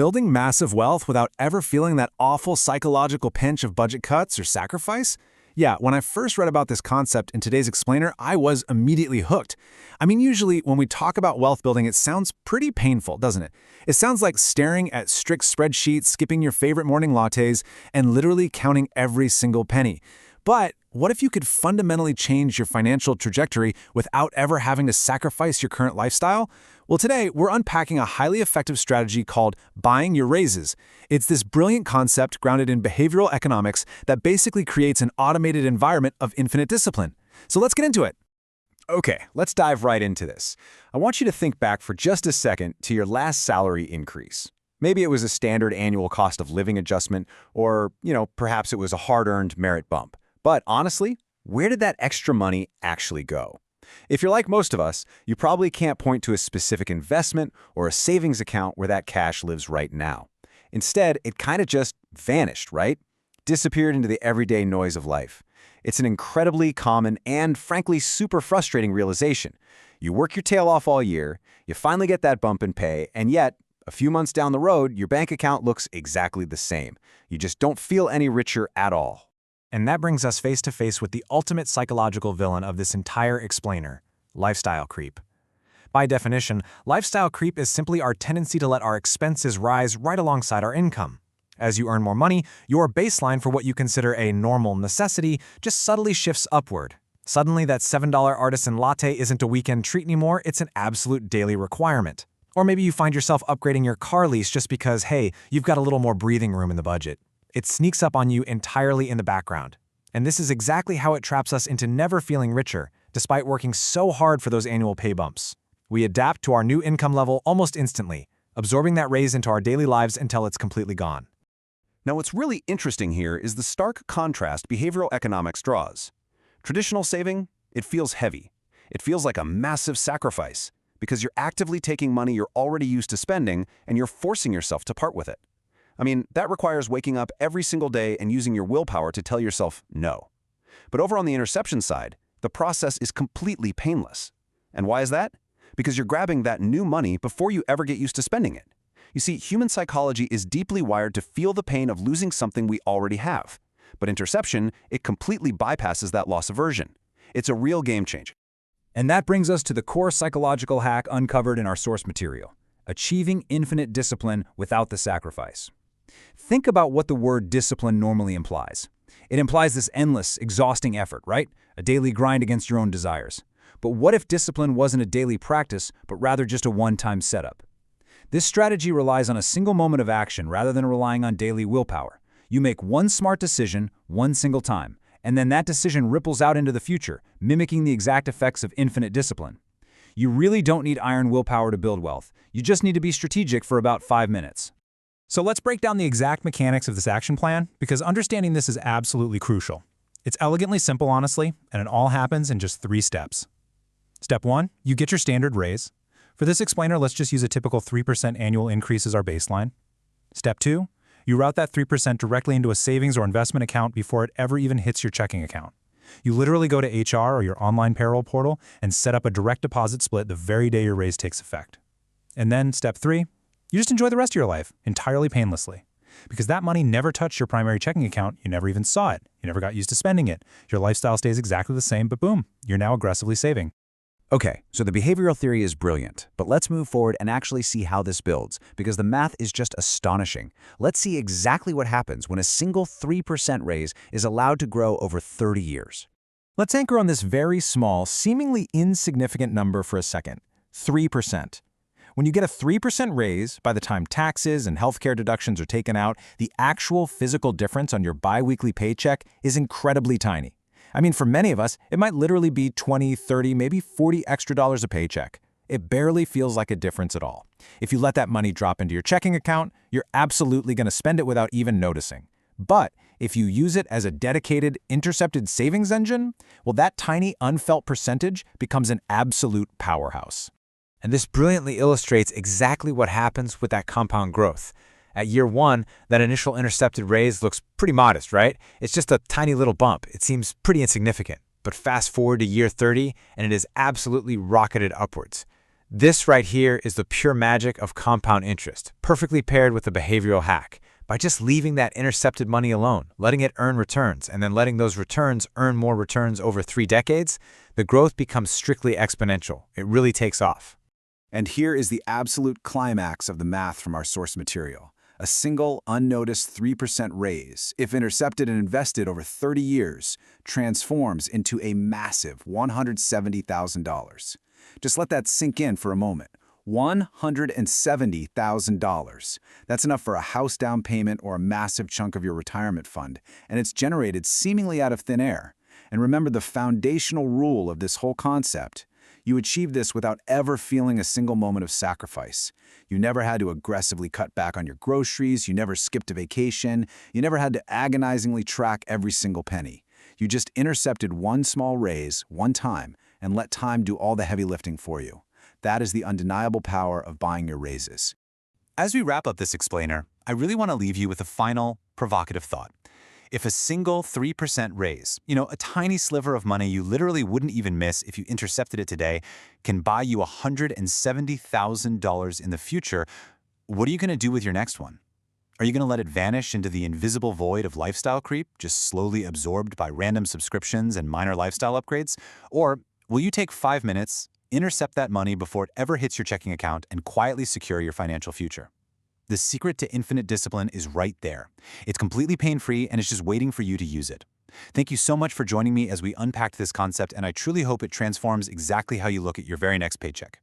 Building massive wealth without ever feeling that awful psychological pinch of budget cuts or sacrifice? Yeah, when I first read about this concept in today's explainer, I was immediately hooked. I mean, usually when we talk about wealth building, it sounds pretty painful, doesn't it? It sounds like staring at strict spreadsheets, skipping your favorite morning lattes, and literally counting every single penny. But what if you could fundamentally change your financial trajectory without ever having to sacrifice your current lifestyle? Well, today we're unpacking a highly effective strategy called buying your raises. It's this brilliant concept grounded in behavioral economics that basically creates an automated environment of infinite discipline. So let's get into it. Okay, let's dive right into this. I want you to think back for just a second to your last salary increase. Maybe it was a standard annual cost of living adjustment, or, perhaps it was a hard-earned merit bump. But honestly, where did that extra money actually go? If you're like most of us, you probably can't point to a specific investment or a savings account where that cash lives right now. Instead, it kind of just vanished, right? Disappeared into the everyday noise of life. It's an incredibly common and, frankly, super frustrating realization. You work your tail off all year, you finally get that bump in pay, and yet, a few months down the road, your bank account looks exactly the same. You just don't feel any richer at all. And that brings us face to face with the ultimate psychological villain of this entire explainer, lifestyle creep. By definition, lifestyle creep is simply our tendency to let our expenses rise right alongside our income. As you earn more money, your baseline for what you consider a normal necessity just subtly shifts upward. Suddenly, that $7 artisan latte isn't a weekend treat anymore, it's an absolute daily requirement. Or maybe you find yourself upgrading your car lease just because, hey, you've got a little more breathing room in the budget. It sneaks up on you entirely in the background. And this is exactly how it traps us into never feeling richer, despite working so hard for those annual pay bumps. We adapt to our new income level almost instantly, absorbing that raise into our daily lives until it's completely gone. Now, what's really interesting here is the stark contrast behavioral economics draws. Traditional saving, it feels heavy. It feels like a massive sacrifice, because you're actively taking money you're already used to spending and you're forcing yourself to part with it. I mean, that requires waking up every single day and using your willpower to tell yourself no. But over on the interception side, the process is completely painless. And why is that? Because you're grabbing that new money before you ever get used to spending it. You see, human psychology is deeply wired to feel the pain of losing something we already have. But interception, it completely bypasses that loss aversion. It's a real game changer. And that brings us to the core psychological hack uncovered in our source material: achieving infinite discipline without the sacrifice. Think about what the word discipline normally implies. It implies this endless, exhausting effort, right? A daily grind against your own desires. But what if discipline wasn't a daily practice, but rather just a one-time setup? This strategy relies on a single moment of action rather than relying on daily willpower. You make one smart decision, one single time, and then that decision ripples out into the future, mimicking the exact effects of infinite discipline. You really don't need iron willpower to build wealth. You just need to be strategic for about 5 minutes. So let's break down the exact mechanics of this action plan, because understanding this is absolutely crucial. It's elegantly simple, honestly, and it all happens in just 3 steps. Step 1, you get your standard raise. For this explainer, let's just use a typical 3% annual increase as our baseline. Step 2, you route that 3% directly into a savings or investment account before it ever even hits your checking account. You literally go to HR or your online payroll portal and set up a direct deposit split the very day your raise takes effect. And then step 3, you just enjoy the rest of your life, entirely painlessly. Because that money never touched your primary checking account, you never even saw it, you never got used to spending it. Your lifestyle stays exactly the same, but boom, you're now aggressively saving. Okay, so the behavioral theory is brilliant, but let's move forward and actually see how this builds, because the math is just astonishing. Let's see exactly what happens when a single 3% raise is allowed to grow over 30 years. Let's anchor on this very small, seemingly insignificant number for a second: 3%. When you get a 3% raise, by the time taxes and healthcare deductions are taken out, the actual physical difference on your biweekly paycheck is incredibly tiny. I mean, for many of us, it might literally be $20, $30, maybe $40 extra a paycheck. It barely feels like a difference at all. If you let that money drop into your checking account, you're absolutely going to spend it without even noticing. But if you use it as a dedicated, intercepted savings engine, well, that tiny, unfelt percentage becomes an absolute powerhouse. And this brilliantly illustrates exactly what happens with that compound growth. At year 1, that initial intercepted raise looks pretty modest, right? It's just a tiny little bump. It seems pretty insignificant. But fast forward to year 30, and it is absolutely rocketed upwards. This right here is the pure magic of compound interest, perfectly paired with a behavioral hack. By just leaving that intercepted money alone, letting it earn returns, and then letting those returns earn more returns over 3 decades, the growth becomes strictly exponential. It really takes off. And here is the absolute climax of the math from our source material. A single, unnoticed 3% raise, if intercepted and invested over 30 years, transforms into a massive $170,000. Just let that sink in for a moment. $170,000. That's enough for a house down payment or a massive chunk of your retirement fund, and it's generated seemingly out of thin air. And remember the foundational rule of this whole concept. You achieved this without ever feeling a single moment of sacrifice. You never had to aggressively cut back on your groceries, you never skipped a vacation, you never had to agonizingly track every single penny. You just intercepted one small raise, one time, and let time do all the heavy lifting for you. That is the undeniable power of buying your raises. As we wrap up this explainer, I really want to leave you with a final, provocative thought. If a single 3% raise, a tiny sliver of money you literally wouldn't even miss if you intercepted it today, can buy you $170,000 in the future, what are you going to do with your next one? Are you going to let it vanish into the invisible void of lifestyle creep, just slowly absorbed by random subscriptions and minor lifestyle upgrades? Or will you take 5 minutes, intercept that money before it ever hits your checking account, and quietly secure your financial future? The secret to infinite discipline is right there. It's completely pain-free, and it's just waiting for you to use it. Thank you so much for joining me as we unpacked this concept, and I truly hope it transforms exactly how you look at your very next paycheck.